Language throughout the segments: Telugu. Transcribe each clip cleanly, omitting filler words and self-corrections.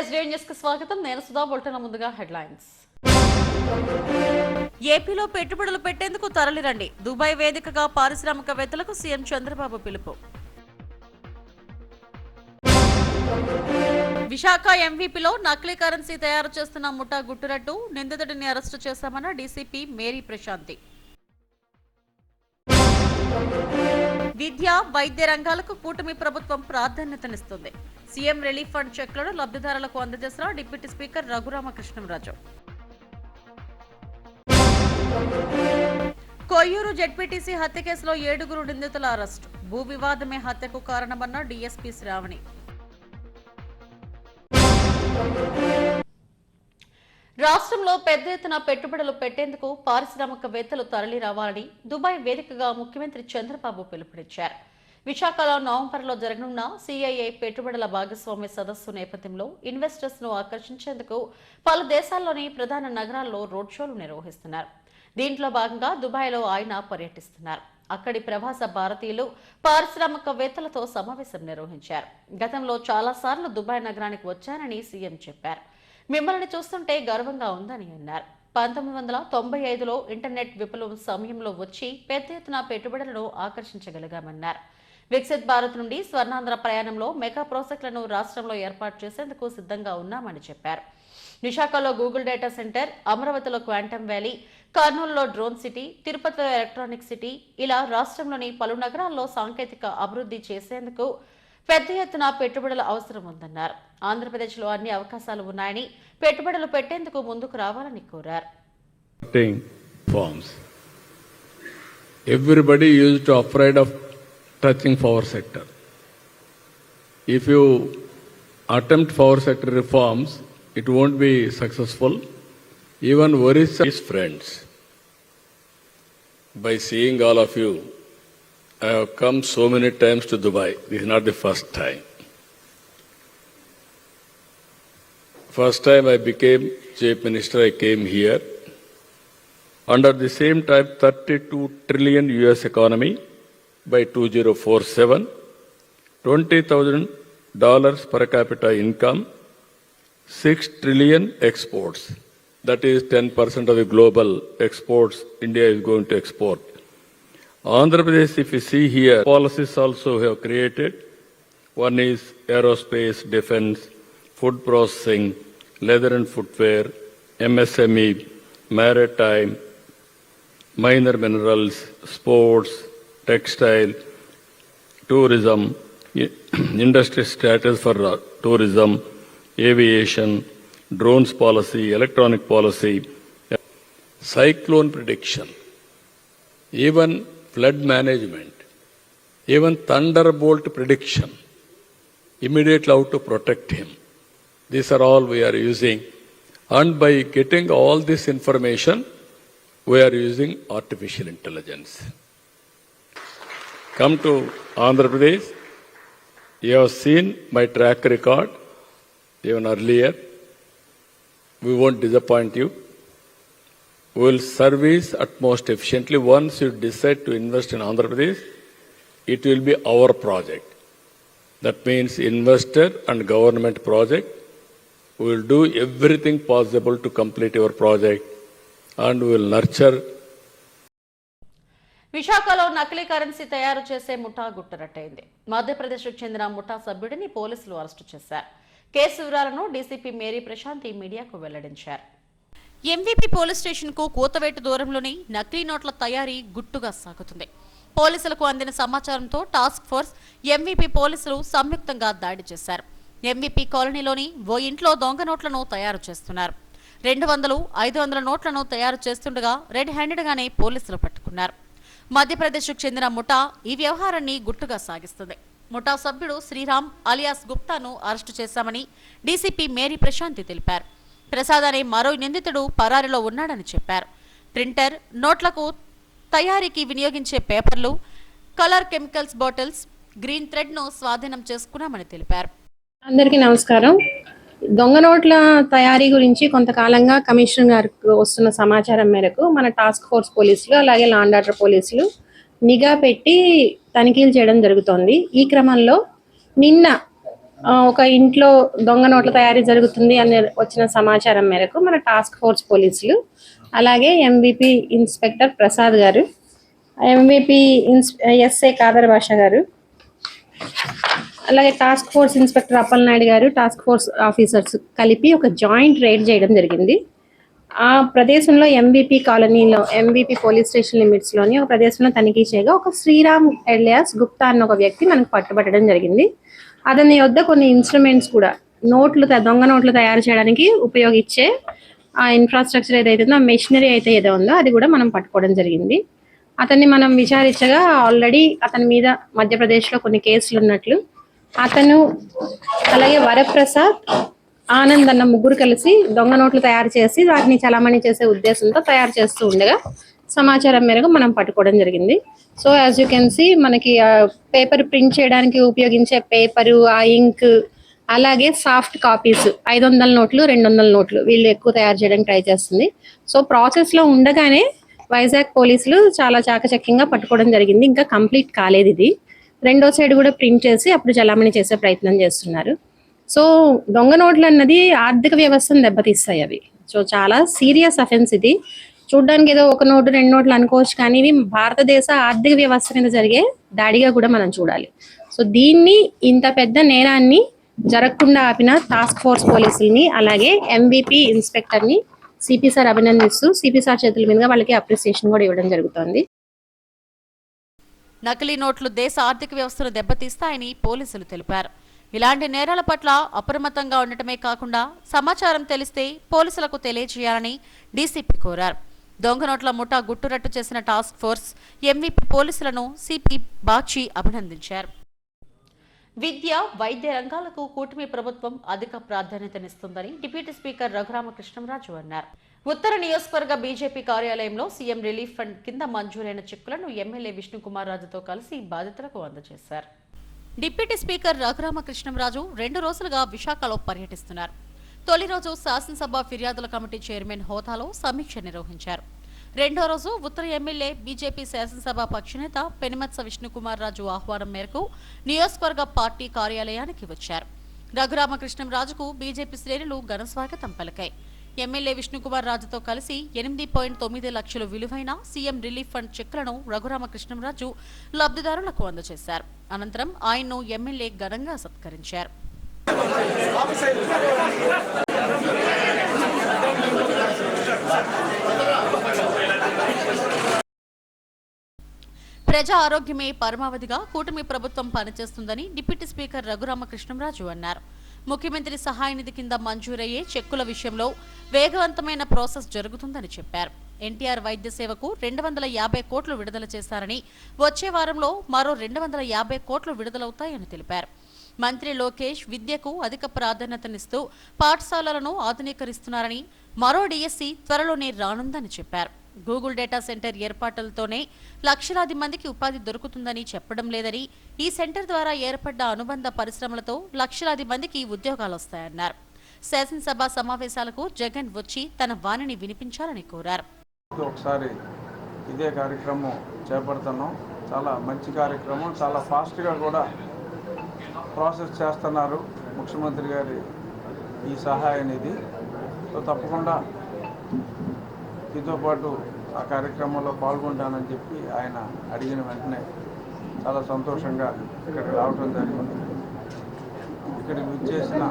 ఎస్డే న్యూస్ కి స్వాగతం. నేను సుధా. బులెటిన్ ముందుగా హెడ్లైన్స్. ఏపీలో పెట్టుబడులు పెట్టేందుకు తరలిరండి. దుబాయ్ వేదికగా పారిశ్రామికవేత్తలకు సీఎం చంద్రబాబు పిలుపు. విశాఖ ఎంవీపీలో నకిలీ కరెన్సీ తయారు చేస్తున్న ముఠా గుట్టురట్టు. నిందితుడిని అరెస్టు చేశామన్న డీసీపీ మేరీ ప్రశాంతి. విద్య, వైద్య రంగాలకు కూటమి ప్రభుత్వం ప్రాధాన్యతనిస్తుంది. సీఎం రిలీఫ్ ఫండ్ చెక్లను లబ్ధిదారులకు అందజేసిన deputy speaker Raghurama Krishnam Raju. Koyyuru ZPTC హత్య కేసులో 7 నిందితుల అరెస్టు. భూ వివాదమే హత్యకు కారణమన్న డీఎస్పీ శ్రావణి. రాష్ట్రంలో పెద్ద ఎత్తున పెట్టుబడులు పెట్టేందుకు పారిశ్రామికవేత్తలు తరలి రావాలని దుబాయ్ వేదికగా ముఖ్యమంత్రి చంద్రబాబు పిలుపునిచ్చారు. విశాఖలో నవంబర్లో జరగనున్న సిఐఐ పెట్టుబడుల భాగస్వామ్య సదస్సు నేపథ్యంలో ఇన్వెస్టర్స్ ను ఆకర్షించేందుకు పలు దేశాల్లోని ప్రధాన నగరాల్లో రోడ్ షోలు నిర్వహిస్తున్నారు. దీంట్లో భాగంగా దుబాయ్లో ఆయన పర్యటిస్తున్నారు. అక్కడి ప్రవాస భారతీయులు పారిశ్రామికవేత్తలతో సమావేశం నిర్వహించారు. గతంలో చాలాసార్లు దుబాయ్ నగరానికి వచ్చానని సీఎం చెప్పారు. మిమ్మల్ని చూస్తుంటే గర్వంగా ఉందని అన్నారు. 1995లో ఇంటర్నెట్ విప్లవం సమయంలో వచ్చి పెద్ద ఎత్తున పెట్టుబడులను ఆకర్షించగలిగామన్నారు. వికసిత్ భారత్ నుండి స్వర్ణాంధ్ర ప్రయాణంలో మెగా ప్రాజెక్టులను రాష్ట్రంలో ఏర్పాటు చేసేందుకు సిద్ధంగా ఉన్నామని చెప్పారు. విశాఖలో గూగుల్ డేటా సెంటర్, అమరావతిలో క్వాంటమ్ వ్యాలీ, కర్నూలులో డ్రోన్ సిటీ, తిరుపతిలో ఎలక్ట్రానిక్ సిటీ, ఇలా రాష్ట్రంలోని పలు నగరాల్లో సాంకేతిక అభివృద్ధి చేసేందుకు పెద్ద ఎత్తున పెట్టుబడుల అవసరం ఉందన్నారు. ఆంధ్రప్రదేశ్లో అన్ని అవకాశాలు ఉన్నాయని, పెట్టుబడులు పెట్టేందుకు ముందుకు రావాలని కోరారు. Everybody used to afraid of touching power sector. If you attempt power sector reforms, it won't be successful. Even Orissa is friends. By seeing all of you, I have come so many times to Dubai. This is not the first time. First time I became Chief Minister, I came here. Under the same time, 32 trillion US economy by 2047, $20,000 per capita income, 6 trillion exports. That is 10% of the global exports India is going to export. Andhra Pradesh, if you see here, policies also have created. One is aerospace, defense, food processing, leather and footwear, MSME, maritime, minor minerals, sports, textile, tourism, industry status for tourism, aviation, drones policy, electronic policy, cyclone prediction, even flood management, even thunderbolt prediction, immediately how to protect him. These are all we are using, and by getting all this information, we are using artificial intelligence. Come to Andhra Pradesh, you have seen my track record even earlier. We won't disappoint you. We will service at most efficiently. Once you decide to invest in Andhra Pradesh, it will be our project. That means investor and government project. We will do everything possible to complete your project and we will nurture. విశాఖలో నకిలీ కరెన్సీ తయారు చేసే ముఠా గుట్టరట్టయింది. మధ్యప్రదేశ్కు చెందిన ముఠా సభ్యుడిని పోలీసులు అరెస్టు చేశారు. కేసు వివరాలను డీసీపీ మేరీ ప్రశాంతి మీడియాకు వెల్లడించారు. ఎంవీపీ పోలీస్ స్టేషన్ కు కూతవేటు దూరంలోని నకిలీ నోట్ల తయారీ గుట్టుగా సాగుతుంది. పోలీసులకు అందిన సమాచారంతో టాస్క్ ఫోర్స్, ఎంవీపీ పోలీసులు సంయుక్తంగా దాడి చేశారు. ఎంవీపీ కాలనీలోని ఓ ఇంట్లో దొంగ నోట్లను తయారు చేస్తున్నారు. 200, 500 నోట్లను తయారు చేస్తుండగా రెడ్ హ్యాండెడ్ గానే పోలీసులు పట్టుకున్నారు. మధ్యప్రదేశ్కు చెందిన ముఠా ఈ వ్యవహారాన్ని గుట్టుగా సాగిస్తుంది. ముఠా సభ్యుడు శ్రీరామ్ అలియాస్ గుప్తాను అరెస్టు చేశామని డీసీపీ మేరీ ప్రశాంతి తెలిపారు. ప్రసాద్ అనే మరో నిందితుడు పరారీలో ఉన్నాడని చెప్పారు. ప్రింటర్, నోట్లకు తయారీకి వినియోగించే పేపర్లు, colour chemicals bottles, green thread ను స్వాధీనం చేసుకున్నామని తెలిపారు. అందరికీ నమస్కారం. దొంగ నోట్ల తయారీ గురించి కొంతకాలంగా కమిషనర్ గారికి వస్తున్న సమాచారం మేరకు మన టాస్క్ ఫోర్స్ పోలీసులు అలాగే లా అండ్ ఆర్డర్ పోలీసులు నిఘా పెట్టి తనిఖీలు చేయడం జరుగుతోంది. ఈ క్రమంలో నిన్న ఒక ఇంట్లో దొంగ నోట్ల తయారీ జరుగుతుంది అని వచ్చిన సమాచారం మేరకు మన టాస్క్ ఫోర్స్ పోలీసులు అలాగే ఎంవిపి ఇన్స్పెక్టర్ ప్రసాద్ గారు, ఎంవిపి ఎస్ఏ కాదర్ భాషా గారు, అలాగే టాస్క్ ఫోర్స్ ఇన్స్పెక్టర్ అప్పలనాయుడు గారు, టాస్క్ ఫోర్స్ ఆఫీసర్స్ కలిపి ఒక జాయింట్ రైడ్ చేయడం జరిగింది. ఆ ప్రదేశంలో ఎంవిపి కాలనీలో, ఎంవిపి పోలీస్ స్టేషన్ లిమిట్స్లోని ఒక ప్రదేశంలో తనిఖీ చేయగా ఒక శ్రీరామ్ ఎలియాస్ గుప్తా అన్న ఒక వ్యక్తి మనకు పట్టుబట్టడం జరిగింది. అతని వద్ద కొన్ని ఇన్స్ట్రుమెంట్స్ కూడా, దొంగ నోట్లు తయారు చేయడానికి ఉపయోగించే ఆ ఇన్ఫ్రాస్ట్రక్చర్ ఏదైతే ఉందో, ఆ మెషినరీ అయితే ఏదో ఉందో అది కూడా మనం పట్టుకోవడం జరిగింది. అతన్ని మనం విచారించగా ఆల్రెడీ అతని మీద మధ్యప్రదేశ్లో కొన్ని కేసులు ఉన్నట్లు, అతను అలాగే వరప్రసాద్, ఆనంద్ అన్న ముగ్గురు కలిసి దొంగ నోట్లు తయారు చేసి వాటిని చలామణి చేసే ఉద్దేశంతో తయారు చేస్తూ ఉండగా సమాచారం మేరకు మనం పట్టుకోవడం జరిగింది. So as you can see, మనకి పేపర్ ప్రింట్ చేయడానికి ఉపయోగించే పేపరు, ఆ ఇంక్, అలాగే సాఫ్ట్ కాపీస్ 500 నోట్లు, 200 నోట్లు వీళ్ళు ఎక్కువ తయారు చేయడానికి ట్రై చేస్తుంది. సో ప్రాసెస్లో ఉండగానే వైజాగ్ పోలీసులు చాలా చాకచక్యంగా పట్టుకోవడం జరిగింది. ఇంకా కంప్లీట్ కాలేదు ఇది. రెండో సైడ్ కూడా ప్రింట్ చేసి అప్పుడు చలామణి చేసే ప్రయత్నం చేస్తున్నారు. సో దొంగ నోట్లు అన్నది ఆర్థిక వ్యవస్థను దెబ్బతీస్తాయి అవి. సో చాలా సీరియస్ అఫెన్స్ ఇది. చూడ్డానికి ఏదో ఒక నోటు 2 నోట్లు అనుకోవచ్చు, కానీ ఇవి భారతదేశ ఆర్థిక వ్యవస్థ మీద జరిగే దాడిగా కూడా మనం చూడాలి. సో దీన్ని, ఇంత పెద్ద నేరాన్ని జరగకుండా ఆపిన టాస్క్ ఫోర్స్ పోలీసుల్ని అలాగే ఎంవిపి ఇన్స్పెక్టర్ని సిపి సార్ అభినందిస్తూ సిపి సార్ చేతుల మీదుగా వాళ్ళకి అప్రిసియేషన్ కూడా ఇవ్వడం జరుగుతోంది. నకిలీ నోట్లు దేశ ఆర్థిక వ్యవస్థను దెబ్బతీస్తాయని పోలీసులు తెలిపారు. ఇలాంటి నేరాల పట్ల అప్రమత్తంగా ఉండటమే కాకుండా సమాచారం తెలిస్తే పోలీసులకు తెలియజేయాలని డీసీపీ కోరారు. దొంగ నోట్ల ముఠా గుట్టురట్టు చేసిన టాస్క్ ఫోర్స్, ఎంవిపి పోలీసులను సిపి బాక్షి అభినందించారు. విద్య, వైద్య రంగాలకు కూటమి ప్రభుత్వం అధిక ప్రాధాన్యతనిస్తుందని డిప్యూటీ స్పీకర్ రఘురామకృష్ణంరాజు అన్నారు. ఉత్తర నియోజకవర్గ బీజేపీ కార్యాలయంలో సీఎం రిలీఫ్ ఫండ్ కింద మంజూరైన చెక్కులను ఎమ్మెల్యే విష్ణుకుమార్ రాజుతో కలిసి బాధితులకు అందజేశారు. డిప్యూటీ స్పీకర్ రఘురామకృష్ణంరాజు 2 రోజులుగా విశాఖలో పర్యటిస్తున్నారు. తొలి రోజు శాసనసభ ఫిర్యాదుల కమిటీ చైర్మన్ హోదాలో సమీక్ష నిర్వహించారు. రెండో రోజు ఉత్తర ఎమ్మెల్యే బీజేపీ శాసనసభ పక్షనేత పెనుమత్స విష్ణుకుమార్ రాజు ఆహ్వానం మేరకు నియోజకవర్గ పార్టీ కార్యాలయానికి వచ్చారు. రఘురామకృష్ణంరాజుకు బీజేపీ శ్రేణులు ఘనస్వాగతం పలికాయి. ఎమ్మెల్యే విష్ణుకుమార్ రాజుతో కలిసి 8.9 లక్షలు విలువైన సీఎం రిలీఫ్ ఫండ్ చెక్కులను రఘురామకృష్ణంరాజు లబ్ధిదారులకు అందజేశారు. అనంతరం ఆయన్ను ఎమ్మెల్యే ఘనంగా సత్కరించారు. ప్రజా ఆరోగ్యమే పరమావధిగా కూటమి ప్రభుత్వం పనిచేస్తుందని డిప్యూటీ స్పీకర్ రఘురామకృష్ణంరాజు అన్నారు. ముఖ్యమంత్రి సహాయ నిధి కింద మంజూరయ్యే చెక్కుల విషయంలో వేగవంతమైన ప్రాసెస్ జరుగుతుందని చెప్పారు. ఎన్టీఆర్ వైద్య సేవకు 250 కోట్లు విడుదల చేశారని, వచ్చే వారంలో మరో 250 కోట్లు విడుదలవుతాయని తెలిపారు. మంత్రి లోకేష్ విద్యకు అధిక ప్రాధాన్యతనిస్తూ పాఠశాలలను ఆధునీకరిస్తున్నారని, మరో డిఎస్సి త్వరలోనే రానుందని చెప్పారు. గూగుల్ డేటా సెంటర్ ఏర్పాట్లతోనే లక్షలాది మందికి ఉపాధి దొరుకుతుందని చెప్పడం లేదని, ఈ సెంటర్ ద్వారా ఏర్పడ్డ అనుబంధ పరిశ్రమలతో లక్షలాది మందికి ఉద్యోగాలు వస్తాయన్నారు. శాసనసభ సమావేశాలకు జగన్ వచ్చి తన వాణిని వినిపించాలని కోరారు. ఒకసారి ఇదే కార్యక్రమం చేపడుతున్నాం. చాలా మంచి కార్యక్రమం, చాలా ఫాస్ట్గా కూడా ప్రాసెస్ చేస్తున్నారు ముఖ్యమంత్రి గారి ఈ సహాయ నిధి. సో తప్పకుండా దీంతో పాటు ఆ కార్యక్రమంలో పాల్గొంటానని చెప్పి ఆయన అడిగిన వెంటనే చాలా సంతోషంగా ఇక్కడికి రావడం జరిగింది. ఇక్కడికి విచ్చేసిన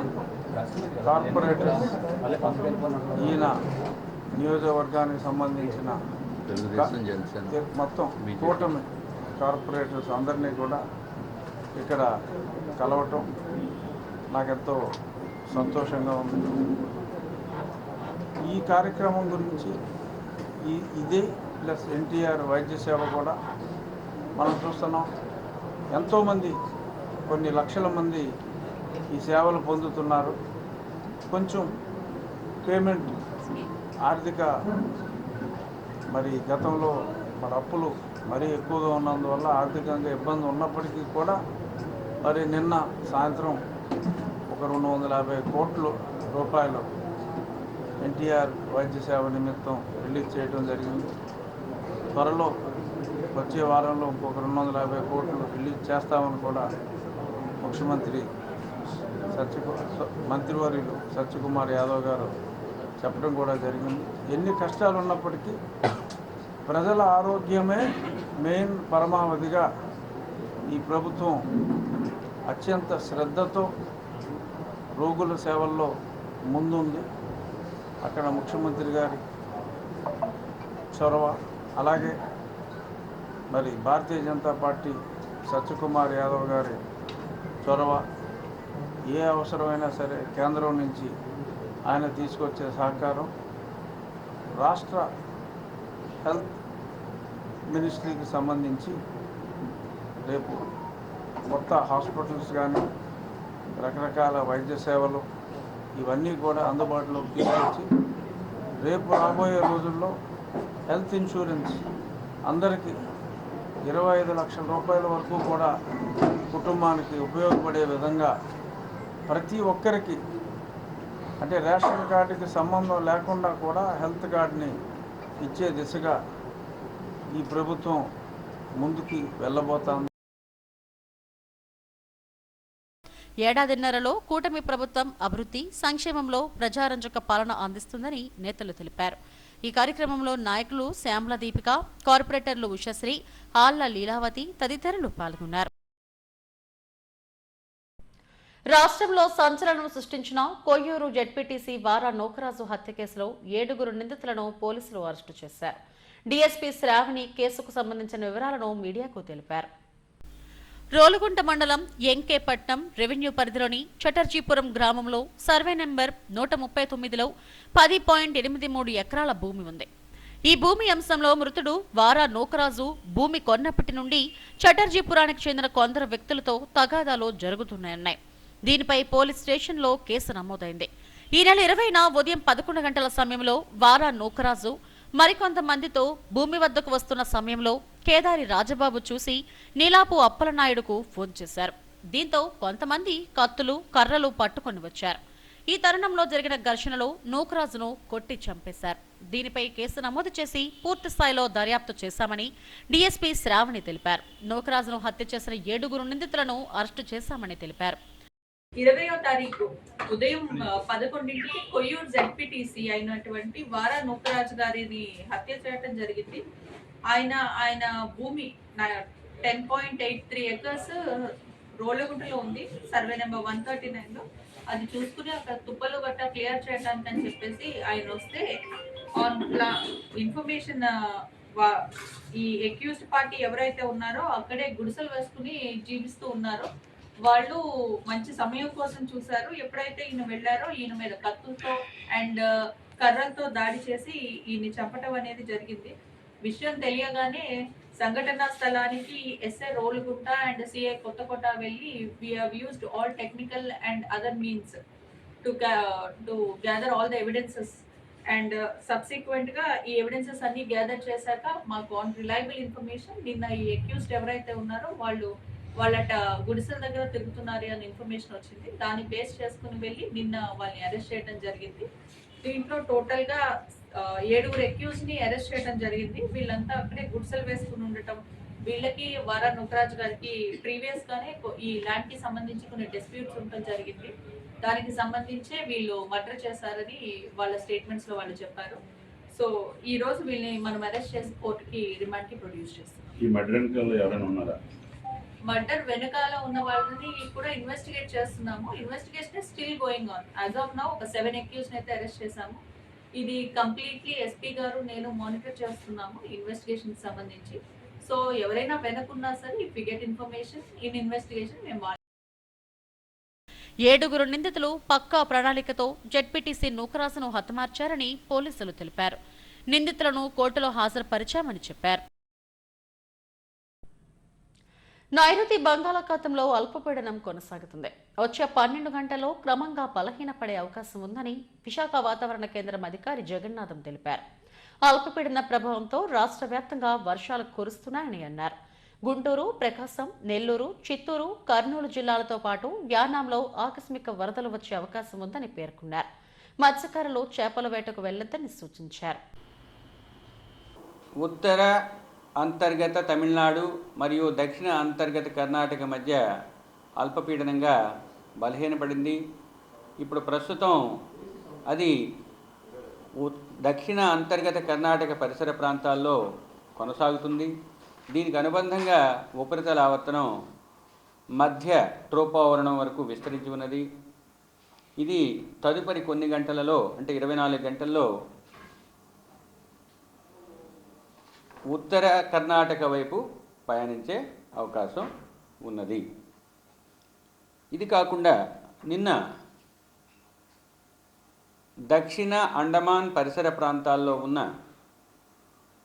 కార్పొరేటర్స్, ఈయన నియోజకవర్గానికి సంబంధించిన మొత్తం కూటమి కార్పొరేటర్స్ అందరినీ కూడా ఇక్కడ కలవటం నాకెంతో సంతోషంగా ఉంది. ఈ కార్యక్రమం గురించి ఇదే ప్లస్ ఎన్టీఆర్ వైద్య సేవ కూడా మనం చూస్తున్నాం. ఎంతోమంది, కొన్ని లక్షల మంది ఈ సేవలు పొందుతున్నారు. కొంచెం పేమెంట్ ఆర్థిక మరి గతంలో మరి అప్పులు మరీ ఎక్కువగా ఉన్నందువల్ల ఆర్థికంగా ఇబ్బంది ఉన్నప్పటికీ కూడా మరి నిన్న సాయంత్రం ఒక 250 కోట్ల రూపాయలు ఎన్టీఆర్ వైద్య సేవ నిమిత్తం రిలీజ్ చేయడం జరిగింది. త్వరలో వచ్చే వారంలో ఇంకొక 250 కోట్లు రిలీజ్ చేస్తామని కూడా ముఖ్యమంత్రి మంత్రివర్యులు సత్యకుమార్ యాదవ్ గారు చెప్పడం కూడా జరిగింది. ఎన్ని కష్టాలు ఉన్నప్పటికీ ప్రజల ఆరోగ్యమే మెయిన్ పరమావధిగా ఈ ప్రభుత్వం అత్యంత శ్రద్ధతో రోగుల సేవల్లో ముందుంది. అక్కడ ముఖ్యమంత్రి గారి చొరవ, అలాగే మరి భారతీయ జనతా పార్టీ సత్యకుమార్ యాదవ్ గారి చొరవ, ఏ అవసరమైనా సరే కేంద్రం నుంచి ఆయన తీసుకొచ్చే సహకారం, రాష్ట్ర హెల్త్ మినిస్ట్రీకి సంబంధించి రేపు కొత్త హాస్పిటల్స్ కానీ రకరకాల వైద్య సేవలు ఇవన్నీ కూడా అందుబాటులోకి తీసుకొచ్చి రేపు రాబోయే రోజుల్లో హెల్త్ ఇన్సూరెన్స్ అందరికీ 25 లక్షల రూపాయల వరకు కూడా కుటుంబానికి ఉపయోగపడే విధంగా ప్రతి ఒక్కరికి, అంటే రేషన్ కార్డుకి సంబంధం లేకుండా కూడా హెల్త్ కార్డుని ఇచ్చే దిశగా ఈ ప్రభుత్వం ముందుకి వెళ్ళబోతోంది. ఏడాదిన్నరలో కూటమి ప్రభుత్వం అభివృద్ధి, సంక్షేమంలో ప్రజారంజక పాలన అందిస్తుందని నేతలు తెలిపారు. ఈ కార్యక్రమంలో నాయకులు శ్యామల దీపిక, కార్పొరేటర్లు ఉషశ్రీ, ఆళ్ల లీలావతి తదితరులు పాల్గొన్నారు. రాష్ట్రంలో సంచలనం సృష్టించిన కొయ్యూరు జెడ్పీటీసీ వారా నోకరాజు హత్య కేసులో 7 నిందితులను పోలీసులు అరెస్టు చేశారు. డీఎస్పీ శ్రావణి కేసుకు సంబంధించిన వివరాలను మీడియాకు తెలిపారు. రోలుగుంట మండలం ఎంకేపట్నం రెవెన్యూ పరిధిలోని చటర్జీపురం గ్రామంలో సర్వే నెంబర్ 139లో 10.83 ఎకరాల భూమి ఉంది. ఈ భూమి అంశంలో మృతుడు వారా నోకరాజు భూమి కొన్నప్పటి నుండి చటర్జీపురానికి చెందిన కొందరు వ్యక్తులతో తగాదాలు జరుగుతున్నాయన్నాయి. దీనిపై పోలీస్ స్టేషన్లో కేసు నమోదైంది. ఈ నెల 20న ఉదయం 11 గంటల సమయంలో వారా నోకరాజు మరికొంతమందితో భూమి వద్దకు వస్తున్న సమయంలో కేదారి రాజబాబు చూసి నీలాపు అప్పలనాయుడుకు ఫోన్ చేశారు. దీంతో కొంతమంది కత్తులు, కర్రలు పట్టుకొని వచ్చారు. ఈ తరుణంలో జరిగిన ఘర్షణలో నూకరాజును కొట్టి చంపేశారు. దీనిపై కేసు నమోదు చేసి పూర్తి స్థాయిలో దర్యాప్తు చేశామని డీఎస్పీ శ్రావణి తెలిపారు. నూకరాజును హత్య చేసిన 7 నిందితులను అరెస్టు చేశామని తెలిపారు. 20వ తారీఖు ఉదయం 11కి కొయ్యూరు జెడ్పీటీసీ అయినటువంటి వారా నూకరాజు గారిని హత్య చేయడం జరిగింది. ఆయన భూమి 10.83 ఎకర్స్ రోళ్ళగుంటలో ఉంది, సర్వే నెంబర్ 139లో. అది చూసుకుని అక్కడ తుప్పలు గట్టా క్లియర్ చేయడానికి అని చెప్పేసి ఆయన వస్తే ఇన్ఫర్మేషన్ ఈ అక్యూజ్డ్ పార్టీ ఎవరైతే ఉన్నారో అక్కడే గుడిసెలు వేసుకుని జీవిస్తూ ఉన్నారో వాళ్ళు మంచి సమయం కోసం చూశారు. ఎప్పుడైతే ఈయన వెళ్ళారో ఈయన మీద కత్తులతో అండ్ కర్రలతో దాడి చేసి ఈయన్ని చంపటం అనేది జరిగింది. విషయం తెలియగానే సంఘటనా స్థలానికి SI Rolugunta and CI Kothakota వెళ్ళి we have used all technical and other means to gather all the evidences and subsequent గా ఈ ఎవిడెన్సెస్ అన్ని గ్యాదర్ చేశాక మాకు ఆన్ రిలయబుల్ ఇన్ఫర్మేషన్ నిన్న ఈ అక్యూజ్డ్ ఎవరైతే ఉన్నారో వాళ్ళ గుడిసెల దగ్గర తిరుగుతున్నారు అని ఇన్ఫర్మేషన్ వచ్చింది. దాన్ని బేస్ చేసుకుని వెళ్ళి నిన్న వాళ్ళని అరెస్ట్ చేయడం జరిగింది. దీంట్లో టోటల్ గా 7 అక్యూజ్ ని అరెస్ట్ చేయడం జరిగింది. వీళ్ళంతా అక్కడే గుడిసెలు వేసుకుని ఉండటం, వీళ్ళకి వారా నూకరాజు గారికి ప్రీవియస్ గానే ఈ ల్యాండ్ కి సంబంధించి కొన్ని డిస్ప్యూట్స్ ఉండటం జరిగింది. దానికి సంబంధించే వీళ్ళు మర్డర్ చేశారని వాళ్ళ స్టేట్మెంట్స్ లో వాళ్ళు చెప్పారు. సో ఈ రోజు వీళ్ళని మనం అరెస్ట్ చేసి కోర్టుకి రిమాండ్ కి ప్రొడ్యూస్ చేస్తాం. ఈ మర్డర్ వెనకాల ఉన్న వాళ్ళని కూడా ఇన్వెస్టిగేట్ చేస్తున్నాము. Investigation still going on. As of now ఒక 7 అక్యూజ్ అయితే అరెస్ట్ చేశాము. ఇది కంప్లీట్లీ ఎస్పీ గారు నేను మానిటర్ చేస్తున్నాము ఇన్వెస్టిగేషన్ సంబంధించి. సో ఎవరైనా వెనకున్నా సరే if we get information in investigation మేము 7 నిందితులు పక్కా ప్రణాళికతో జెడ్పీటీసీ నూకరాజును హతమార్చారని పోలీసులు తెలిపారు. నిందితులను కోర్టులో హాజరుపరిచామని చెప్పారు. నైరుతి బంగాళాఖాతంలో అల్పపీడనం కొనసాగుతుంది. వచ్చే 12 గంటల్లో క్రమంగా బలహీనపడే అవకాశం ఉందని విశాఖ వాతావరణ కేంద్రం అధికారి జగన్నాథం తెలిపారు. అల్పపీడన ప్రభావంతో రాష్ట్ర వ్యాప్తంగా వర్షాలు కురుస్తున్నాయని అన్నారు. గుంటూరు, ప్రకాశం, నెల్లూరు, చిత్తూరు, కర్నూలు జిల్లాలతో పాటు యానాంలో ఆకస్మిక వరదలు వచ్చే అవకాశం ఉందని పేర్కొన్నారు. మత్స్యకారులు చేపల వేటకు వెళ్లొద్దని సూచించారు. ఉత్తర అంతర్గత తమిళనాడు మరియు దక్షిణ అంతర్గత కర్ణాటక మధ్య అల్పపీడనంగా బలహీనపడింది. ఇప్పుడు ప్రస్తుతం అది దక్షిణ అంతర్గత కర్ణాటక పరిసర ప్రాంతాల్లో కొనసాగుతుంది. దీనికి అనుబంధంగా ఉపరితల ఆవర్తనం మధ్య ట్రోపావరణం వరకు విస్తరించి ఉన్నది. ఇది తదుపరి కొన్ని గంటలలో అంటే 24 గంటల్లో ఉత్తర కర్ణాటక వైపు పయనించే అవకాశం ఉన్నది. ఇది కాకుండా నిన్న దక్షిణ అండమాన్ పరిసర ప్రాంతాల్లో ఉన్న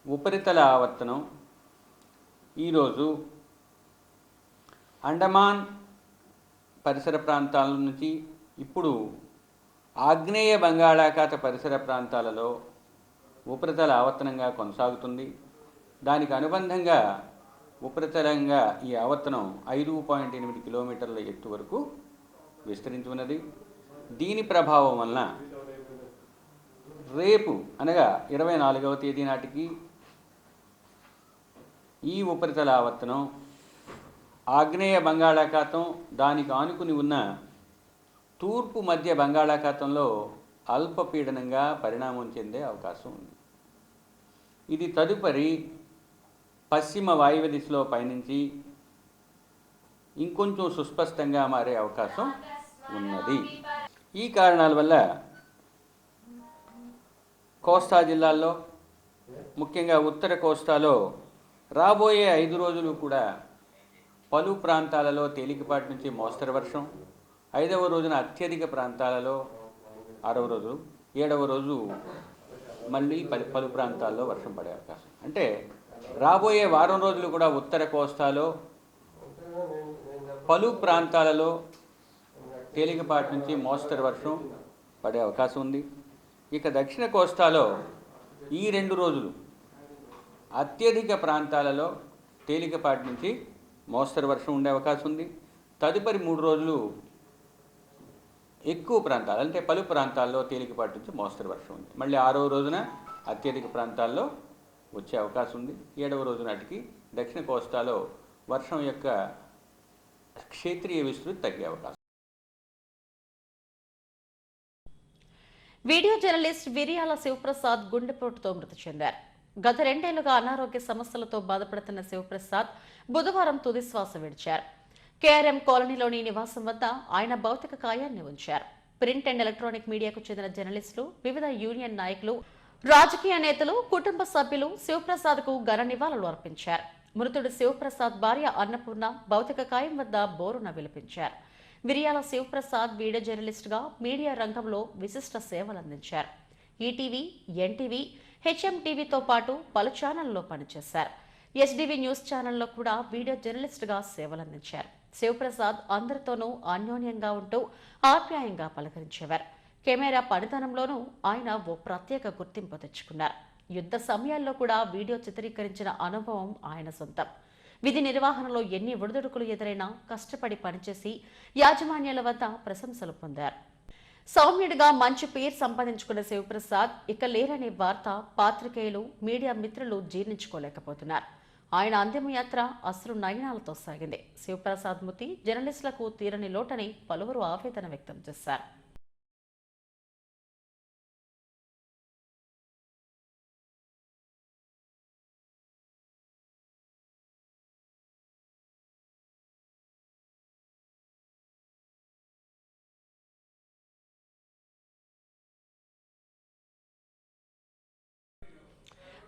ఉపరితల ఆవర్తనం ఈరోజు అండమాన్ పరిసర ప్రాంతాల నుంచి ఇప్పుడు ఆగ్నేయ బంగాళాఖాత పరిసర ప్రాంతాలలో ఉపరితల ఆవర్తనంగా కొనసాగుతుంది. దానికి అనుబంధంగా ఉపరితలంగా ఈ ఆవర్తనం 5.8 కిలోమీటర్ల ఎత్తు వరకు విస్తరించి ఉన్నది. దీని ప్రభావం వలన రేపు అనగా 24వ తేదీ నాటికి ఈ ఉపరితల ఆవర్తనం ఆగ్నేయ బంగాళాఖాతం దానికి ఆనుకుని ఉన్న తూర్పు మధ్య బంగాళాఖాతంలో అల్పపీడనంగా పరిణామం చెందే అవకాశం ఉంది. ఇది తదుపరి పశ్చిమ వాయువ్య దిశలో పయనించి ఇంకొంచెం సుస్పష్టంగా మారే అవకాశం ఉన్నది. ఈ కారణాల వల్ల కోస్తా జిల్లాల్లో ముఖ్యంగా ఉత్తర కోస్తాలో రాబోయే 5 రోజులు కూడా పలు ప్రాంతాలలో తేలికపాటి నుంచి మోస్తరు వర్షం, 5వ రోజున అత్యధిక ప్రాంతాలలో 6వ రోజు, 7వ రోజు మళ్ళీ పలు ప్రాంతాల్లో వర్షం పడే అవకాశం. అంటే రాబోయే వారం రోజులు కూడా ఉత్తర కోస్తాలో పలు ప్రాంతాలలో తేలికపాటి నుంచి మోస్తరు వర్షం పడే అవకాశం ఉంది. ఇక దక్షిణ కోస్తాలో ఈ 2 రోజులు అత్యధిక ప్రాంతాలలో తేలికపాటి నుంచి మోస్తరు వర్షం ఉండే అవకాశం ఉంది. తదుపరి 3 రోజులు ఎక్కువ ప్రాంతాలు అంటే పలు ప్రాంతాల్లో తేలికపాటి నుంచి మోస్తరు వర్షం ఉంది. మళ్ళీ 6వ రోజున అత్యధిక ప్రాంతాల్లో వచ్చే అవకాశం ఉంది. 7వ రోజు నాటికి దక్షిణ కోస్తాలో వర్షం యొక్క క్షేత్రీయ విస్తృతి తగ్గే అవకాశం. వీడియో జర్నలిస్ట్ విరియాల శివప్రసాద్ గుండెపోటుతో మృతి చెందారు. గత 2 ఏళ్లుగా అనారోగ్య సమస్యలతో బాధపడుతున్న శివప్రసాద్ బుధవారం తుదిశ్వాస విడిచారు. కేఆర్ఎం కాలనీలోని నివాసం వద్ద ఆయన భౌతిక కాయాన్ని ఉంచారు. ప్రింట్ అండ్ ఎలక్ట్రానిక్ మీడియాకు చెందిన జర్నలిస్టులు, వివిధ యూనియన్ నాయకులు, రాజకీయ నేతలు, కుటుంబ సభ్యులు శివప్రసాద్కు ఘన నివాళులు అర్పించారు. మృతుడు శివప్రసాద్ భార్య అన్నపూర్ణ భౌతిక కాయం వద్ద బోరున విలపించారు. విరియాల శివప్రసాద్ వీడియో జర్నలిస్టుగా మీడియా రంగంలో విశిష్ట సేవలందించారు. ఈటీవీ, ఎన్టీవీ, హెచ్ఎంటీవీతో పాటు పలు ఛానళ్లలో పనిచేశారు. ఎస్డీవీ న్యూస్ ఛానల్లో కూడా వీడియో జర్నలిస్టుగా సేవలందించారు. శివప్రసాద్ అందరితోనూ అన్యోన్యంగా ఉంటూ ఆప్యాయంగా పలకరించేవారు. కెమెరా పనితనంలోనూ ఆయన ఓ ప్రత్యేక గుర్తింపు తెచ్చుకున్నారు. యుద్ధ సమయాల్లో కూడా వీడియో చిత్రీకరించిన అనుభవం ఆయన సొంతం. విధి నిర్వహణలో ఎన్ని ఒడిదుడుకులు ఎదురైనా కష్టపడి పనిచేసి యాజమాన్యాల వద్ద ప్రశంసలు పొందారు. సౌమ్యుడిగా మంచి పేరు సంపాదించుకున్న శివప్రసాద్ ఇక లేరనే వార్త పాత్రికేయులు, మీడియా మిత్రులు జీర్ణించుకోలేకపోతున్నారు. ఆయన అంతిమయాత్ర అశ్రు నయనాలతో సాగింది. శివప్రసాద్ మృతి జర్నలిస్టులకు తీరని లోటని పలువురు ఆవేదన వ్యక్తం చేశారు.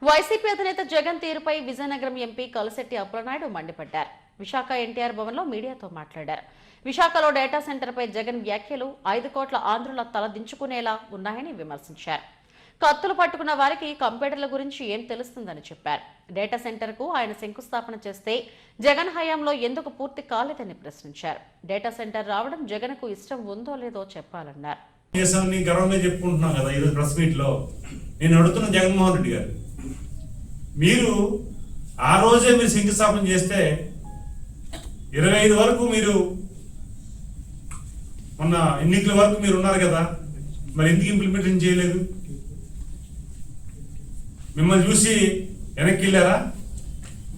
వైసీపీ అధినేత జగన్ తీరుపై విజయనగరం ఎంపీ కలశెట్టి అప్పలనాయుడు మండిపడ్డారు. విశాఖ ఎన్టీఆర్ భవన్లో మీడియాతో మాట్లాడారు. విశాఖలో డేటా సెంటర్పై జగన్ వ్యాఖ్యలు 5 కోట్ల ఆంధ్రుల తల దించుకునేలా ఉన్నాయని విమర్శించారు. కత్తులు పట్టుకున్న వారికి కంప్యూటర్ల గురించి ఏం తెలుస్తుందని చెప్పారు. డేటా సెంటర్కు ఆయన శంకుస్థాపన చేస్తే జగన్ హయాంలో ఎందుకు పూర్తి కాలేదని ప్రశ్నించారు. డేటా సెంటర్ రావడం జగన్కు ఇష్టం ఉందో లేదో చెప్పాలన్నారు. గర్వంగా చెప్పుకుంటున్నాం కదా ఈరోజు ప్రెస్ మీట్ లో. నేను అడుగుతున్న జగన్మోహన్ రెడ్డి గారు, మీరు ఆ రోజే మీరు శంకుస్థాపన చేస్తే 25 వరకు మీరు మొన్న ఎన్నికల వరకు మీరు ఉన్నారు కదా, మరి ఎందుకు ఇంప్లిమెంటేషన్ చేయలేదు? మిమ్మల్ని చూసి వెనక్కి వెళ్ళారా?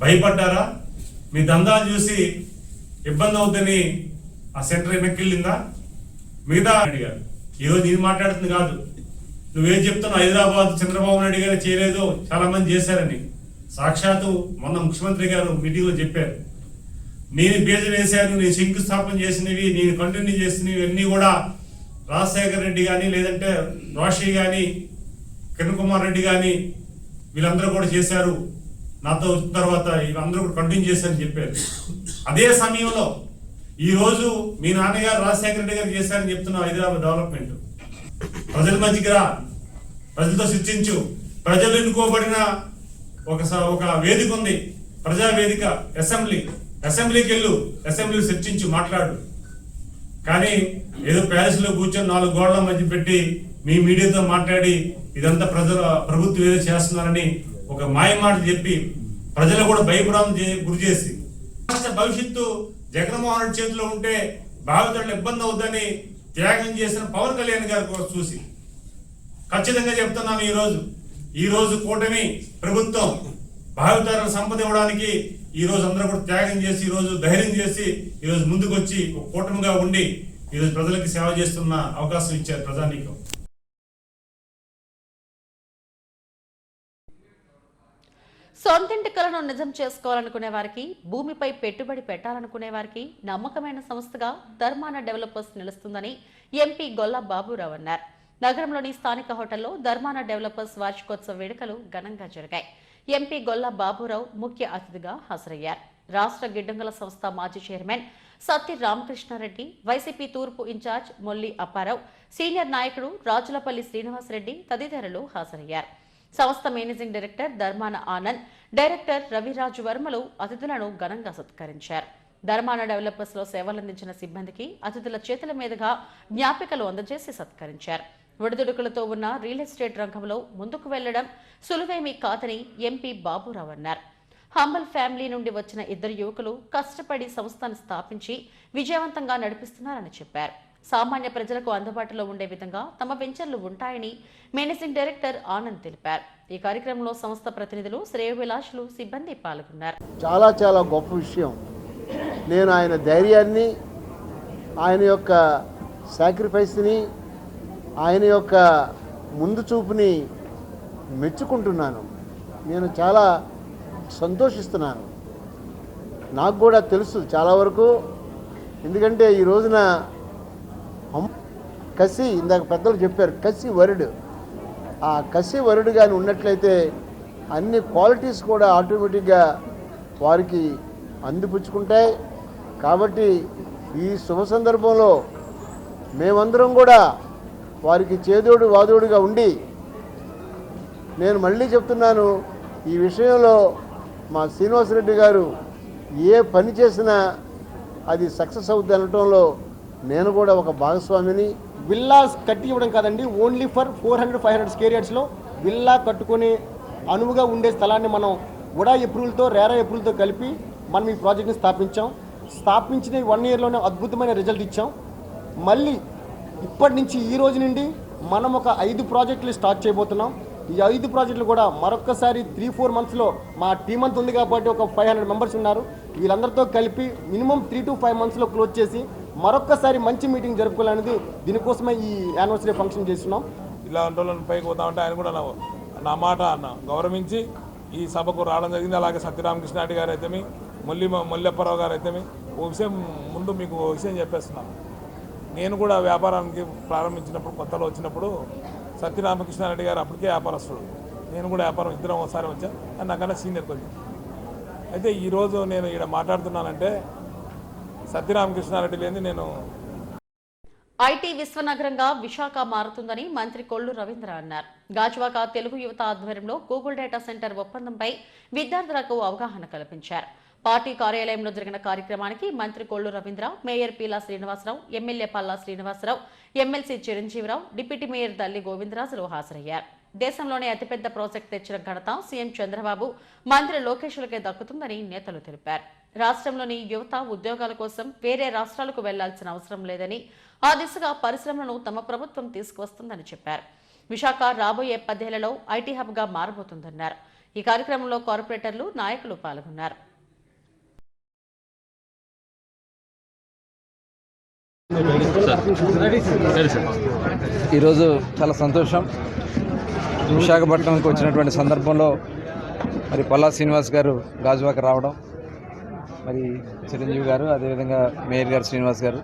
భయపడ్డారా? మీ దందాలు చూసి ఇబ్బంది అవుతుందని ఆ సెంటర్ వెనక్కి వెళ్ళిందా? మిగతా అడిగారు. ఈరోజు ఇది మాట్లాడుతుంది కాదు, నువ్వేం చెప్తున్నావు హైదరాబాద్ చంద్రబాబు నాయుడు గారు చేయలేదు, చాలా మంది చేశారని. సాక్షాత్తు మొన్న ముఖ్యమంత్రి గారు మీటింగ్లో చెప్పారు, నేను బీజం వేశాను, నేను శంకుస్థాపన చేసినవి, నేను కంటిన్యూ చేసినవి అన్నీ కూడా రాజశేఖర రెడ్డి కానీ, లేదంటే రోషి కానీ, కిరణ్ కుమార్ రెడ్డి కానీ వీళ్ళందరూ కూడా చేశారు, నాతో వచ్చిన తర్వాత వీళ్ళందరూ కూడా కంటిన్యూ చేశారని చెప్పారు. అదే సమయంలో ఈరోజు మీ నాన్నగారు రాజశేఖర రెడ్డి గారు చేశారని చెప్తున్నావు. హైదరాబాద్ డెవలప్మెంట్ ప్రజల మధ్యకి రా, ప్రజలతో చర్చించు. ప్రజలు ఎన్నుకోబడిన ఒక వేదిక ఉంది, ప్రజా వేదిక, అసెంబ్లీకి వెళ్ళు, అసెంబ్లీ చర్చించు, మాట్లాడు. కానీ ఏదో ప్యాలెస్లో కూర్చొని 4 గోడల మధ్య పెట్టి మీ మీడియాతో మాట్లాడి ఇదంతా ప్రభుత్వం ఏదో చేస్తున్నారని ఒక మాయమాట చెప్పి ప్రజలు కూడా భయభ్రాంతి గురి చేసి భవిష్యత్తు జగన్మోహన్ రెడ్డి చేతిలో ఉంటే భావితరులు ఇబ్బంది అవుతుందని త్యాగం చేసిన పవన్ కళ్యాణ్ గారి కోసం చూసి ఖచ్చితంగా చెప్తున్నాను, ఈ రోజు కూటమి ప్రభుత్వం భావితరుల సంపద ఇవ్వడానికి ఈ రోజు అందరూ కూడా త్యాగం చేసి, ఈ రోజు ధైర్యం చేసి, ఈ రోజు ముందుకు వచ్చి ఒక కూటమిగా ఉండి ఈ రోజు ప్రజలకి సేవ చేస్తున్న అవకాశం ఇచ్చారు ప్రజానీకం. సొంతింటి కలను నిజం చేసుకోవాలనుకునే వారికి, భూమిపై పెట్టుబడి పెట్టాలనుకునే వారికి నమ్మకమైన సంస్థగా ధర్మాన డెవలపర్స్ నిలుస్తుందని ఎంపీ గొల్లా బాబురావు అన్నారు. నగరంలోని స్థానిక హోటల్లో ధర్మాన డెవలపర్స్ వార్షికోత్సవ వేడుకలు ఘనంగా జరిగాయి. ఎంపీ గొల్లా బాబురావు ముఖ్య అతిథిగా హాజరయ్యారు. రాష్ట్ర గిడ్డంగుల సంస్థ మాజీ చైర్మన్ సత్తి రామకృష్ణారెడ్డి, వైసీపీ తూర్పు ఇన్ఛార్జ్ మొల్లి అప్పారావు, సీనియర్ నాయకుడు రాజులపల్లి శ్రీనివాసరెడ్డి తదితరులు హాజరయ్యారు. సంస్థ managing director Dharmana Anand, director Raviraju వర్మలు అతిథులను ఘనంగా సత్కరించారు. ధర్మాన డెవలపర్స్ లో సేవలందించిన సిబ్బందికి అతిథుల చేతుల మీదుగా జ్ఞాపికలు అందజేసి సత్కరించారు. ఒడిదుడుకులతో ఉన్న రియల్ ఎస్టేట్ రంగంలో ముందుకు వెళ్లడం సులువేమీ కాదని ఎంపీ బాబురావు అన్నారు. హంబల్ ఫ్యామిలీ నుండి వచ్చిన 2 యువకులు కష్టపడి సంస్థను స్థాపించి విజయవంతంగా నడిపిస్తున్నారని చెప్పారు. సామాన్య ప్రజలకు అందుబాటులో ఉండే విధంగా తమ వెంచర్లు ఉంటాయని మేనేజింగ్ డైరెక్టర్ ఆనంద్ తెలిపారు. ఈ కార్యక్రమంలో సంస్థ ప్రతినిధులు, శ్రేయోభిలాషులు, సిబ్బంది పాల్గొన్నారు. చాలా గొప్ప విషయం. నేను ఆయన ధైర్యాన్ని, ఆయన యొక్క సాక్రిఫైస్ని, ఆయన యొక్క ముందు చూపుని మెచ్చుకుంటున్నాను. నేను చాలా సంతోషిస్తున్నాను. నాకు కూడా తెలుసు చాలా వరకు, ఎందుకంటే ఈ రోజున కసి, ఇందాక పెద్దలు చెప్పారు, కసి వరుడు. ఆ కసి వరుడు కానీ ఉన్నట్లయితే అన్ని క్వాలిటీస్ కూడా ఆటోమేటిక్గా వారికి అందిపుచ్చుకుంటాయి. కాబట్టి ఈ శుభ సందర్భంలో మేమందరం కూడా వారికి చేదోడు వాదోడుగా ఉండి, నేను మళ్ళీ చెప్తున్నాను, ఈ విషయంలో మా శ్రీనివాసరెడ్డి గారు ఏ పని చేసినా అది సక్సెస్ అవుతుంది అనటంలో నేను కూడా ఒక భాగస్వామిని. విల్లాస్ కట్టి ఇవ్వడం కాదండి, ఓన్లీ ఫర్ 400-500 స్క్వేర్ యార్డ్స్లో విల్లా కట్టుకుని అనువుగా ఉండే స్థలాన్ని మనం ఉడా అప్రూవల్తో, రేరా అప్రూవల్తో కలిపి మనం ఈ ప్రాజెక్ట్ని స్థాపించిన 1 ఇయర్లోనే అద్భుతమైన రిజల్ట్ ఇచ్చాం. మళ్ళీ ఇప్పటి నుంచి ఈ రోజు నుండి మనం ఒక 5 ప్రాజెక్టులు స్టార్ట్ చేయబోతున్నాం. ఈ 5 ప్రాజెక్టులు కూడా మరొక్కసారి 3-4 మంత్స్లో మా టీం అంతా ఉంది కాబట్టి ఒక 500 మెంబర్స్ ఉన్నారు. వీళ్ళందరితో కలిపి మినిమం 3 to 5 మంత్స్లో క్లోజ్ చేసి మరొక్కసారి మంచి మీటింగ్ జరుపుకోవాలనేది, దీనికోసమే ఈ యానివర్సరీ ఫంక్షన్ చేస్తున్నాం. ఇలా అంటోళ్ళని పైకి పోతామంటే ఆయన కూడా నా మాట గౌరవించి ఈ సభకు రావడం జరిగింది. అలాగే సత్యరామకృష్ణారెడ్డి గారు అయితేమి, మొల్లెప్పారావు గారు అయితేమి. ముందు మీకు ఓ విషయం చెప్పేస్తున్నాను. నేను కూడా వ్యాపారానికి ప్రారంభించినప్పుడు, కొత్తలో వచ్చినప్పుడు సత్యరామకృష్ణారెడ్డి గారు అప్పటికే వ్యాపారస్తుడు, నేను కూడా వ్యాపారం, ఇద్దరం ఒకసారి వచ్చాను. అని నాకన్నా సీనియర్ కొంచెం. అయితే ఈరోజు నేను ఇక్కడ మాట్లాడుతున్నానంటే సత్యరామకృష్ణారెడ్డి లేని నేను. ఐటీ విశ్వనగరంగా విశాఖ మారుతుందని మంత్రి కొల్లు రవీంద్ర అన్నారు. గాజువాక తెలుగు యువత ఆధ్వర్యంలో గూగుల్ డేటా సెంటర్ ఒప్పందంపై విద్యార్థులకు అవగాహన కల్పించారు. పార్టీ కార్యాలయంలో జరిగిన కార్యక్రమానికి మంత్రి Kollu Ravindra, mayor Peela Srinivasa Rao, MLA Palla Srinivasa Rao, MLC Chiranjeevi Rao, deputy mayor Dalli Govindarajulu హాజరయ్యారు. దేశంలోనే అతిపెద్ద ప్రాజెక్టు తెచ్చిన ఘనత సీఎం చంద్రబాబు, మంత్రి లోకేష్లకే దక్కుతుందని నేతలు తెలిపారు. రాష్ట్రంలోని యువత ఉద్యోగాల కోసం వేరే రాష్ట్రాలకు వెళ్లాల్సిన అవసరం లేదని, ఆ దిశగా పరిశ్రమలను తమ ప్రభుత్వం తీసుకువస్తుందని చెప్పారు. విశాఖ రాబోయే 10 ఏళ్లలో ఐటీ హబ్గా మారబోతుందన్నారు. ఈ కార్యక్రమంలో కార్పొరేటర్లు, నాయకులు పాల్గొన్నారు. ఈరోజు చాలా సంతోషం. విశాఖపట్నంకి వచ్చినటువంటి సందర్భంలో మరి పల్లా శ్రీనివాస్ గారు గాజువాక రావడం, మరి చిరంజీవి గారు, అదేవిధంగా మేయర్ గారు శ్రీనివాస్ గారు.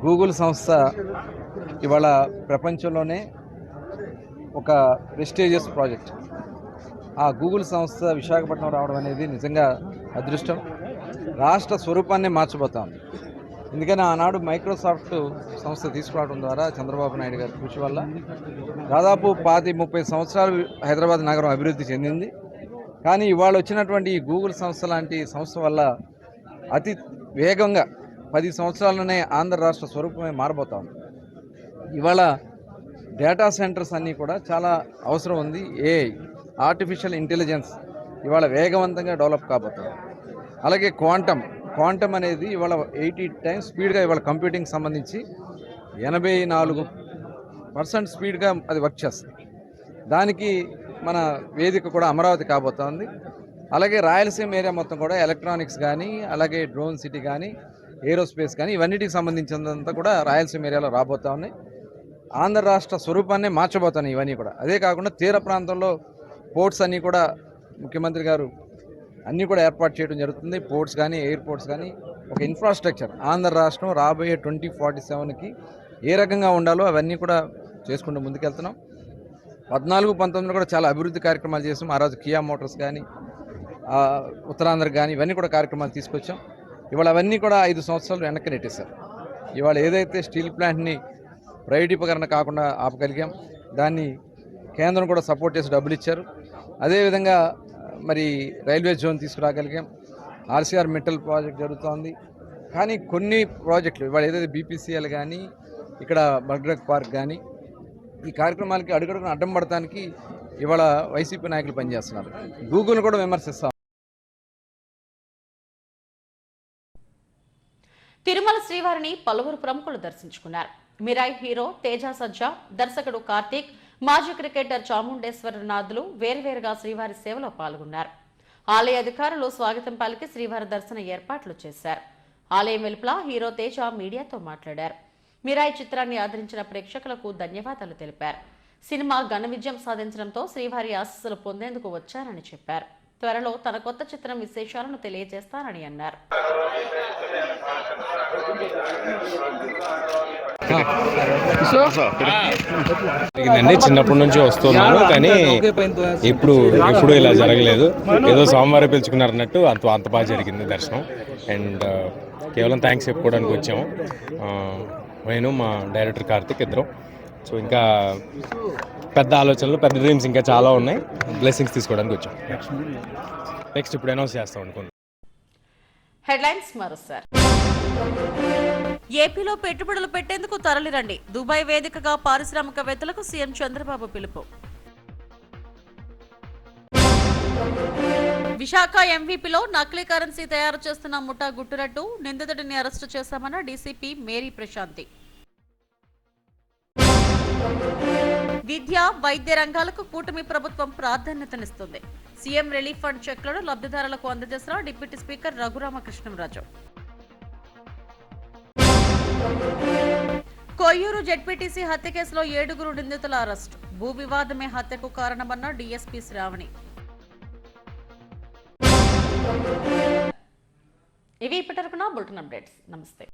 గూగుల్ సంస్థ ఇవాళ ప్రపంచంలోనే ఒక ప్రెస్టీజియస్ ప్రాజెక్ట్. ఆ గూగుల్ సంస్థ విశాఖపట్నం రావడం అనేది నిజంగా అదృష్టం. రాష్ట్ర స్వరూపాన్ని మార్చబోతాం. ఎందుకని ఆనాడు మైక్రోసాఫ్ట్ సంస్థ తీసుకురావడం ద్వారా చంద్రబాబు నాయుడు గారి కృషి వల్ల దాదాపు 25-30 సంవత్సరాలు హైదరాబాద్ నగరం అభివృద్ధి చెందింది. కానీ ఇవాళ వచ్చినటువంటి ఈ గూగుల్ సంస్థ లాంటి సంస్థ వల్ల అతి వేగంగా 10 సంవత్సరాల్లోనే ఆంధ్ర రాష్ట్ర స్వరూపమే మారబోతాం. ఇవాళ డేటా సెంటర్స్ అన్నీ కూడా చాలా అవసరం ఉంది. ఏఐ, ఆర్టిఫిషియల్ ఇంటెలిజెన్స్ ఇవాళ వేగవంతంగా డెవలప్ కాబోతుంది. అలాగే క్వాంటమ్ అనేది ఇవాళ 80 టైమ్స్ స్పీడ్గా ఇవాళ కంప్యూటింగ్ సంబంధించి 84% స్పీడ్గా అది వర్క్ చేస్తుంది. దానికి మన వేదిక కూడా అమరావతి కాబోతోంది. అలాగే రాయలసీమ ఏరియా మొత్తం కూడా ఎలక్ట్రానిక్స్ కానీ, అలాగే డ్రోన్ సిటీ కానీ, ఏరోస్పేస్ కానీ ఇవన్నిటికి సంబంధించినంతా కూడా రాయలసీమ ఏరియాలో రాబోతా ఉన్నాయి. ఆంధ్ర రాష్ట్ర స్వరూపాన్ని మార్చబోతున్నాయి ఇవన్నీ కూడా. అదే కాకుండా తీర ప్రాంతంలో పోర్ట్స్ అన్నీ కూడా ముఖ్యమంత్రి గారు అన్నీ కూడా ఏర్పాటు చేయడం జరుగుతుంది. పోర్ట్స్ కానీ, ఎయిర్పోర్ట్స్ కానీ, ఒక ఇన్ఫ్రాస్ట్రక్చర్ ఆంధ్ర రాష్ట్రం రాబోయే 2047కి ఏ రకంగా ఉండాలో అవన్నీ కూడా చేసుకుంటూ ముందుకెళ్తున్నాం. 14-19 కూడా చాలా అభివృద్ధి కార్యక్రమాలు చేసాం. ఆ రోజు కియా మోటార్స్ కానీ, ఉత్తరాంధ్ర కానీ ఇవన్నీ కూడా కార్యక్రమాలు తీసుకొచ్చాం. ఇవాళ అవన్నీ కూడా 5 సంవత్సరాలు వెనక్కి నెట్టేశారు. ఇవాళ ఏదైతే స్టీల్ ప్లాంట్ని ప్రైవేటీకరణ కాకుండా ఆపగలిగాం, దాన్ని కేంద్రం కూడా సపోర్ట్ చేసి డబ్బులు ఇచ్చారు. అదేవిధంగా మరి రైల్వే జోన్ తీసుకురాగలిగాం. ఆర్సీఆర్ మెటల్ ప్రాజెక్ట్ జరుగుతోంది. కానీ కొన్ని ప్రాజెక్టులు ఇవాళ ఏదైతే బీపీసీఎల్ కానీ, ఇక్కడ బర్డ్రక్ పార్క్ కానీ ఈ కార్యక్రమాలకి అడుగడుగున అడ్డం పడటానికి ఇవాళ వైసీపీ నాయకులు పనిచేస్తున్నారు. గూగుల్ కూడా విమర్శిస్తాం. తిరుమల శ్రీవారిని పలువురు ప్రముఖులు దర్శించుకున్నారు. మిరాయి హీరో తేజ సజ్జా, దర్శకుడు కార్తీక్, మాజీ క్రికెటర్ చాముండేశ్వరనాథులు వేర్వేరుగా శ్రీవారి సేవలో పాల్గొన్నారు. ఆలయ అధికారులు స్వాగతం పలికి శ్రీవారి దర్శన ఏర్పాట్లు చేశారు. ఆలయం వెలుపల హీరో తేజ మీడియాతో మాట్లాడారు. మిరాయి చిత్రాన్ని ఆదరించిన ప్రేక్షకులకు ధన్యవాదాలు తెలిపారు. సినిమా ఘన విజయం సాధించడంతో శ్రీవారి ఆశీస్సులు పొందేందుకు వచ్చారని చెప్పారు. త్వరలో తన కొత్త చిత్రం విశేషాలను తెలియజేస్తారని అన్నారు. చిన్నప్పటి నుంచి వస్తున్నాను, కానీ ఎప్పుడు ఇలా జరగలేదు. ఏదో సోమవారం పిలుచుకున్నారన్నట్టు అంత బాగా జరిగింది దర్శనం. అండ్ కేవలం థ్యాంక్స్ చెప్పుకోవడానికి వచ్చాము. నేను మా డైరెక్టర్ కార్తిక్ ఇద్దరం. సో ఇంకా పెద్ద ఆలోచనలు, పెద్ద డ్రీమ్స్ ఇంకా చాలా ఉన్నాయి. బ్లెస్సింగ్స్ తీసుకోవడానికి వచ్చాం. నెక్స్ట్ ఇప్పుడు అనౌన్స్ చేస్తాం అనుకున్నాం. హెడ్లైన్స్ మరోసారి. ఏపీలో పెట్టుబడులు పెట్టేందుకు తరలిరండి. దుబాయ్ వేదికగా పారిశ్రామికవేత్తలకు సీఎం చంద్రబాబు పిలుపు. విశాఖ ఎంవీపీలో నకిలీ కరెన్సీ తయారు చేస్తున్న ముఠా గుట్టురట్టు, నిందితుడిని అరెస్టు చేశామన్న డీసీపీ మేరీ ప్రశాంతి. విద్య, వైద్య రంగాలకు కూటమి ప్రభుత్వం ప్రాధాన్యతనిస్తుంది. సీఎం రిలీఫ్ ఫండ్ చెక్లను లబ్ధిదారులకు అందజేసిన deputy speaker Raghurama Krishnam Raju. Koyyuru ZPTC హత్య కేసులో 7 నిందితుల అరెస్టు. భూ వివాదమే హత్యకు కారణమన్న డీఎస్పీ శ్రావణి. ఇవి ఇప్పటివరకు నా బులెటిన్ అప్డేట్స్. నమస్తే.